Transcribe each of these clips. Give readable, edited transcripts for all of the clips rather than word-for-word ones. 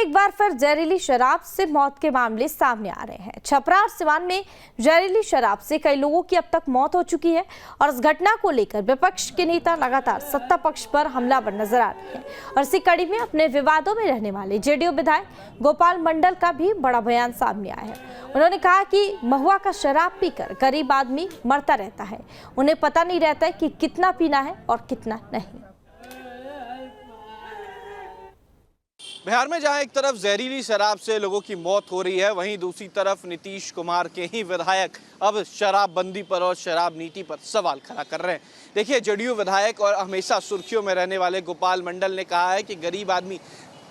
एक बार फिर जहरीली शराब से मौत के मामले सामने आ रहे हैं। छपरा और सिवान में जहरीली शराब से कई लोगों की अब तक मौत हो चुकी है और इस घटना को लेकर विपक्ष के नेता लगातार सत्ता पक्ष पर हमलावर नजर आ रहे हैं और इसी कड़ी में अपने विवादों में रहने वाले जेडीयू विधायक गोपाल मंडल का भी बड़ा बयान सामने आया है। उन्होंने कहा कि महुआ का शराब पीकर गरीब आदमी मरता रहता है, उन्हें पता नहीं रहता है कि कितना पीना है और कितना नहीं। बिहार में जहां एक तरफ जहरीली शराब से लोगों की मौत हो रही है, वहीं दूसरी तरफ नीतीश कुमार के ही विधायक अब शराबबंदी पर और शराब नीति पर सवाल खड़ा कर रहे हैं। देखिए, जेडीयू विधायक और हमेशा सुर्खियों में रहने वाले गोपाल मंडल ने कहा है कि गरीब आदमी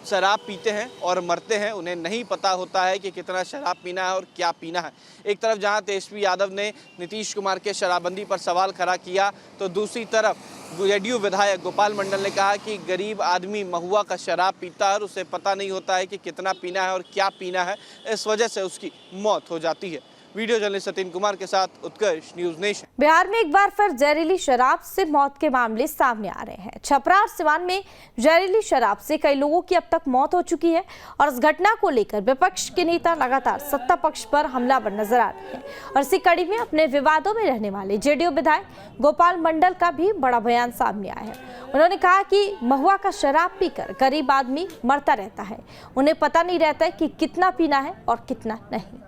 शराब पीते हैं और मरते हैं, उन्हें नहीं पता होता है कि कितना शराब पीना है और क्या पीना है। एक तरफ जहां तेजस्वी यादव ने नीतीश कुमार के शराबबंदी पर सवाल खड़ा किया, तो दूसरी तरफ जेडीयू विधायक गोपाल मंडल ने कहा कि गरीब आदमी महुआ का शराब पीता है और उसे पता नहीं होता है कि कितना पीना है और क्या पीना है, इस वजह से उसकी मौत हो जाती है। वीडियो जर्नलिस्ट सतीन कुमार के साथ उत्कर्ष, न्यूज़ नेशन। बिहार में एक बार फिर जहरीली शराब से मौत के मामले सामने आ रहे हैं। छपरा और सिवान में जहरीली शराब से कई लोगों की अब तक मौत हो चुकी है और इस घटना को लेकर विपक्ष के नेता लगातार सत्ता पक्ष पर हमलावर नजर आ रहे हैं और इसी कड़ी में अपने विवादों में रहने वाले जेडीयू विधायक गोपाल मंडल का भी बड़ा बयान सामने आया है। उन्होंने कहा कि महुआ का शराब पीकर गरीब आदमी मरता रहता है, उन्हें पता नहीं रहता है कि कितना पीना है और कितना नहीं।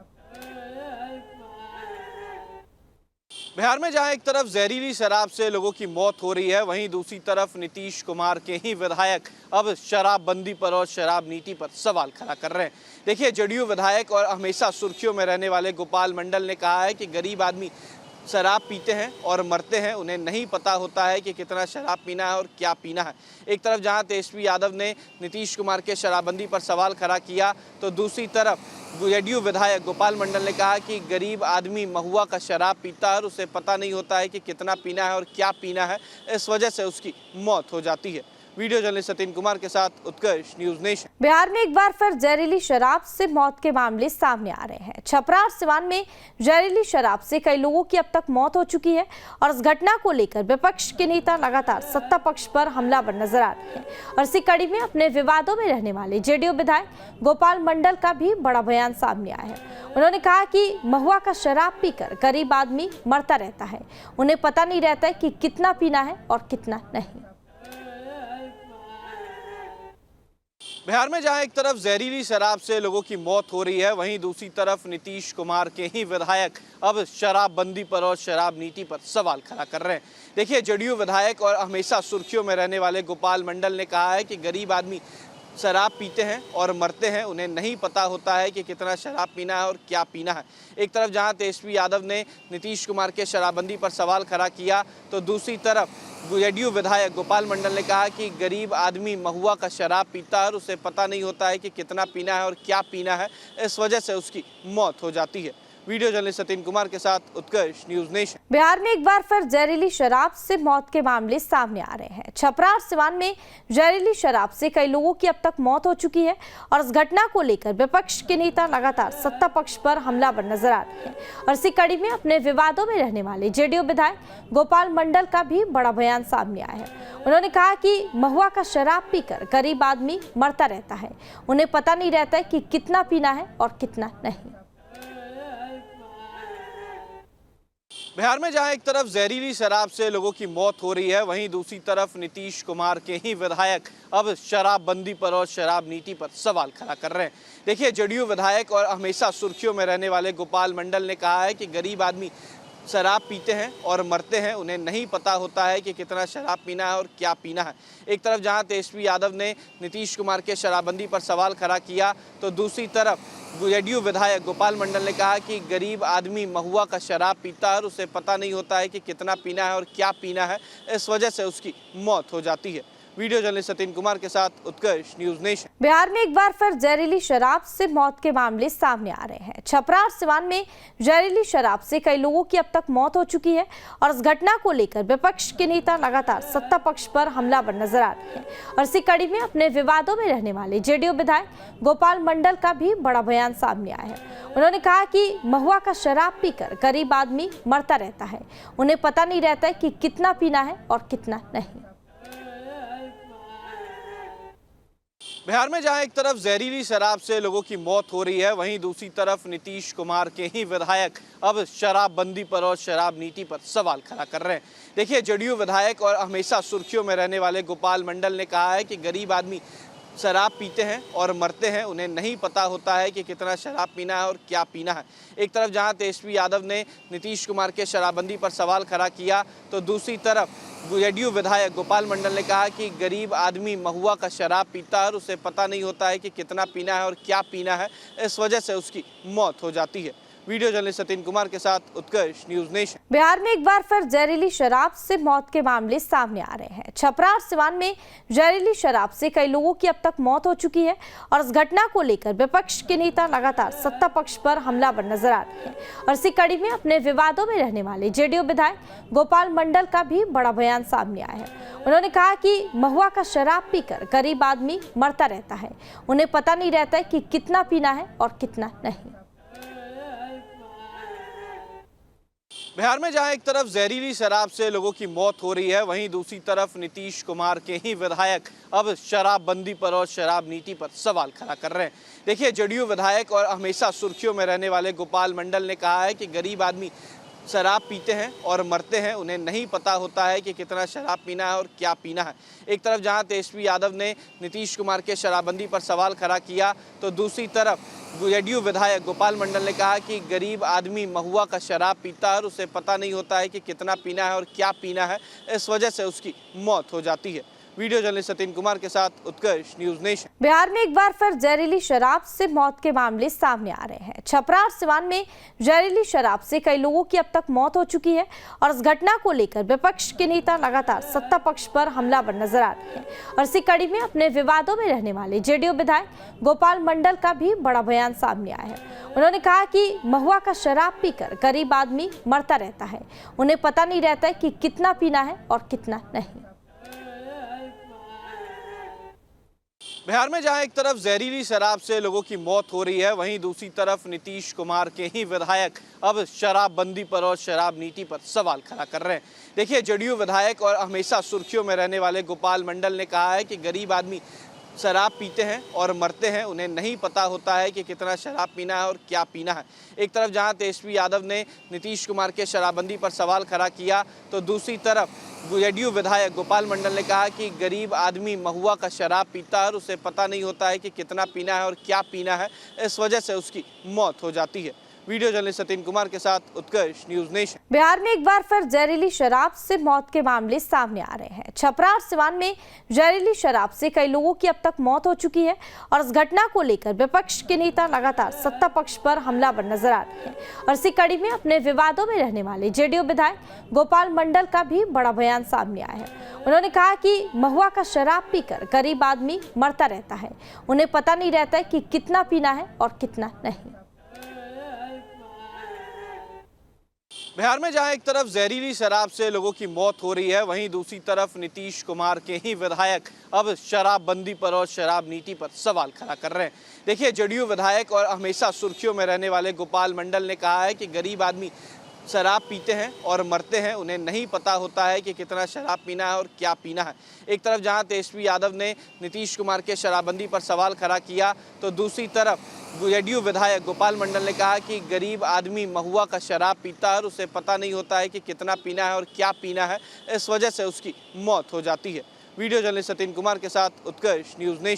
बिहार में जहां एक तरफ जहरीली शराब से लोगों की मौत हो रही है, वहीं दूसरी तरफ नीतीश कुमार के ही विधायक अब शराबबंदी पर और शराब नीति पर सवाल खड़ा कर रहे हैं। देखिए, जेडीयू विधायक और हमेशा सुर्खियों में रहने वाले गोपाल मंडल ने कहा है कि गरीब आदमी शराब पीते हैं और मरते हैं, उन्हें नहीं पता होता है कि कितना शराब पीना है और क्या पीना है। एक तरफ जहां तेजस्वी यादव ने नीतीश कुमार के शराबबंदी पर सवाल खड़ा किया, तो दूसरी तरफ जेडीयू विधायक गोपाल मंडल ने कहा कि गरीब आदमी महुआ का शराब पीता है और उसे पता नहीं होता है कि कितना पीना है और क्या पीना है, इस वजह से उसकी मौत हो जाती है। वीडियो जर्नलिस्ट सतीन कुमार के साथ उत्कर्ष, न्यूज़ नेशन। बिहार में एक बार फिर जहरीली शराब से मौत के मामले सामने आ रहे हैं। छपरा और सिवान में जहरीली शराब से कई लोगों की अब तक मौत हो चुकी है और इस घटना को लेकर विपक्ष के नेता लगातार सत्ता पक्ष पर हमलावर नजर आ रहे हैं और इसी कड़ी में अपने विवादों में रहने वाले जेडीयू विधायक गोपाल मंडल का भी बड़ा बयान सामने आया है। उन्होंने कहा कि महुआ का शराब पीकर गरीब आदमी मरता रहता है, उन्हें पता नहीं रहता है कि कितना पीना है और कितना नहीं। बिहार में जहां एक तरफ जहरीली शराब से लोगों की मौत हो रही है, वहीं दूसरी तरफ नीतीश कुमार के ही विधायक अब शराबबंदी पर और शराब नीति पर सवाल खड़ा कर रहे हैं। देखिए, जेडीयू विधायक और हमेशा सुर्खियों में रहने वाले गोपाल मंडल ने कहा है कि गरीब आदमी शराब पीते हैं और मरते हैं, उन्हें नहीं पता होता है कि कितना शराब पीना है और क्या पीना है। एक तरफ जहां तेजस्वी यादव ने नीतीश कुमार के शराबबंदी पर सवाल खड़ा किया, तो दूसरी तरफ जेडीयू विधायक गोपाल मंडल ने कहा कि गरीब आदमी महुआ का शराब पीता है और उसे पता नहीं होता है कि कितना पीना है और क्या पीना है, इस वजह से उसकी मौत हो जाती है। वीडियो जर्नलिस्ट सतीन कुमार के साथ उत्कर्ष, न्यूज़ नेशन। बिहार में एक बार फिर जहरीली शराब से मौत के मामले सामने आ रहे हैं। छपरा और सिवान में जहरीली शराब से कई लोगों की अब तक मौत हो चुकी है और इस घटना को लेकर विपक्ष के नेता लगातार सत्ता पक्ष पर हमलावर नजर आ रहे हैं और इसी कड़ी में अपने विवादों में रहने वाले जेडीयू विधायक गोपाल मंडल का भी बड़ा बयान सामने आया है। उन्होंने कहा कि महुआ का शराब पीकर गरीब आदमी मरता रहता है, उन्हें पता नहीं रहता है कि कितना पीना है और कितना नहीं। बिहार में जहां एक तरफ जहरीली शराब से लोगों की मौत हो रही है, वहीं दूसरी तरफ नीतीश कुमार के ही विधायक अब शराबबंदी पर और शराब नीति पर सवाल खड़ा कर रहे हैं। देखिए, जेडीयू विधायक और हमेशा सुर्खियों में रहने वाले गोपाल मंडल ने कहा है कि गरीब आदमी शराब पीते हैं और मरते हैं, उन्हें नहीं पता होता है कि कितना शराब पीना है और क्या पीना है। एक तरफ जहां तेजस्वी यादव ने नीतीश कुमार के शराबबंदी पर सवाल खड़ा किया, तो दूसरी तरफ जेडीयू विधायक गोपाल मंडल ने कहा कि गरीब आदमी महुआ का शराब पीता है और उसे पता नहीं होता है कि कितना पीना है और क्या पीना है, इस वजह से उसकी मौत हो जाती है। वीडियो जर्नलिस्ट सतीन कुमार के साथ उत्कर्ष, न्यूज़ नेशन। बिहार में एक बार फिर जहरीली शराब से मौत के मामले सामने आ रहे हैं। छपरा और सिवान में जहरीली शराब से कई लोगों की अब तक मौत हो चुकी है और इस घटना को लेकर विपक्ष के नेता लगातार सत्ता पक्ष पर हमलावर नजर आ रहे हैं और इसी कड़ी में अपने विवादों में रहने वाले जेडीयू विधायक गोपाल मंडल का भी बड़ा बयान सामने आया है। उन्होंने कहा कि महुआ का शराब पीकर गरीब आदमी मरता रहता है, उन्हें पता नहीं रहता है कि कितना पीना है और कितना नहीं। बिहार में जहां एक तरफ जहरीली शराब से लोगों की मौत हो रही है, वहीं दूसरी तरफ नीतीश कुमार के ही विधायक अब शराबबंदी पर और शराब नीति पर सवाल खड़ा कर रहे हैं। देखिए, जदयू विधायक और हमेशा सुर्खियों में रहने वाले गोपाल मंडल ने कहा है कि गरीब आदमी शराब पीते हैं और मरते हैं, उन्हें नहीं पता होता है कि कितना शराब पीना है और क्या पीना है। एक तरफ जहां तेजस्वी यादव ने नीतीश कुमार के शराबबंदी पर सवाल खड़ा किया, तो दूसरी तरफ जदयू विधायक गोपाल मंडल ने कहा कि गरीब आदमी महुआ का शराब पीता है और उसे पता नहीं होता है कि कितना पीना है और क्या पीना है, इस वजह से उसकी मौत हो जाती है। वीडियो जर्नलिस्ट सतीन कुमार के साथ उत्कर्ष, न्यूज़ नेशन। बिहार में एक बार फिर जहरीली शराब से मौत के मामले सामने आ रहे हैं। छपरा और सिवान में जहरीली शराब से कई लोगों की अब तक मौत हो चुकी है और इस घटना को लेकर विपक्ष के नेता लगातार सत्ता पक्ष पर हमलावर नजर आ रहे हैं और इसी कड़ी में अपने विवादों में रहने वाले जदयू विधायक गोपाल मंडल का भी बड़ा बयान सामने आया है। उन्होंने कहा कि महुआ का शराब पीकर गरीब आदमी मरता रहता है, उन्हें पता नहीं रहता है कि कितना पीना है और कितना नहीं। बिहार में जहां एक तरफ जहरीली शराब से लोगों की मौत हो रही है, वहीं दूसरी तरफ नीतीश कुमार के ही विधायक अब शराबबंदी पर और शराब नीति पर सवाल खड़ा कर रहे हैं। देखिए, जदयू विधायक और हमेशा सुर्खियों में रहने वाले गोपाल मंडल ने कहा है कि गरीब आदमी शराब पीते हैं और मरते हैं, उन्हें नहीं पता होता है कि कितना शराब पीना है और क्या पीना है। एक तरफ जहां तेजस्वी यादव ने नीतीश कुमार के शराबबंदी पर सवाल खड़ा किया, तो दूसरी तरफ जदयू विधायक गोपाल मंडल ने कहा कि गरीब आदमी महुआ का शराब पीता है और उसे पता नहीं होता है कि कितना पीना है और क्या पीना है, इस वजह से उसकी मौत हो जाती है। वीडियो जर्नलिस्ट सतीन कुमार के साथ उत्कर्ष, न्यूज़ नेशन। बिहार में एक बार फिर जहरीली शराब से मौत के मामले सामने आ रहे हैं। छपरा और सिवान में जहरीली शराब से कई लोगों की अब तक मौत हो चुकी है और इस घटना को लेकर विपक्ष के नेता लगातार सत्ता पक्ष पर हमलावर नजर आ रहे हैं और इसी कड़ी में अपने विवादों में रहने वाले जदयू विधायक गोपाल मंडल का भी बड़ा बयान सामने आया है। उन्होंने कहा कि महुआ का शराब पीकर गरीब आदमी मरता रहता है, उन्हें पता नहीं रहता है कि कितना पीना है और कितना नहीं। बिहार में जहां एक तरफ जहरीली शराब से लोगों की मौत हो रही है, वहीं दूसरी तरफ नीतीश कुमार के ही विधायक अब शराबबंदी पर और शराब नीति पर सवाल खड़ा कर रहे हैं। देखिए, जदयू विधायक और हमेशा सुर्खियों में रहने वाले गोपाल मंडल ने कहा है कि गरीब आदमी शराब पीते हैं और मरते हैं, उन्हें नहीं पता होता है कि कितना शराब पीना है और क्या पीना है। एक तरफ जहां तेजस्वी यादव ने नीतीश कुमार के शराबबंदी पर सवाल खड़ा किया, तो दूसरी तरफ जदयू विधायक गोपाल मंडल ने कहा कि गरीब आदमी महुआ का शराब पीता है और उसे पता नहीं होता है कि कितना पीना है और क्या पीना है, इस वजह से उसकी मौत हो जाती है। वीडियो जर्नलिस्ट सतीन कुमार के साथ उत्कर्ष, न्यूज़ नेशन। बिहार में एक बार फिर जहरीली शराब से मौत के मामले सामने आ रहे हैं। छपरा और सिवान में जहरीली शराब से कई लोगों की अब तक मौत हो चुकी है और इस घटना को लेकर विपक्ष के नेता लगातार सत्ता पक्ष पर हमलावर नजर आ रहे हैं और इसी कड़ी में अपने विवादों में रहने वाले जदयू विधायक गोपाल मंडल का भी बड़ा बयान सामने आया है। उन्होंने कहा कि महुआ का शराब पीकर गरीब आदमी मरता रहता है, उन्हें पता नहीं रहता है कि कितना पीना है और कितना नहीं। बिहार में जहां एक तरफ जहरीली शराब से लोगों की मौत हो रही है, वहीं दूसरी तरफ नीतीश कुमार के ही विधायक अब शराबबंदी पर और शराब नीति पर सवाल खड़ा कर रहे हैं। देखिए, जदयू विधायक और हमेशा सुर्खियों में रहने वाले गोपाल मंडल ने कहा है कि गरीब आदमी शराब पीते हैं और मरते हैं, उन्हें नहीं पता होता है कि कितना शराब पीना है और क्या पीना है। एक तरफ जहां तेजस्वी यादव ने नीतीश कुमार के शराबबंदी पर सवाल खड़ा किया, तो दूसरी तरफ जदयू विधायक गोपाल मंडल ने कहा कि गरीब आदमी महुआ का शराब पीता है और उसे पता नहीं होता है कि कितना पीना है और क्या पीना है, इस वजह से उसकी मौत हो जाती है। वीडियो जर्नलिस्ट सतीन कुमार के साथ उत्कर्ष, न्यूज़ नेशन।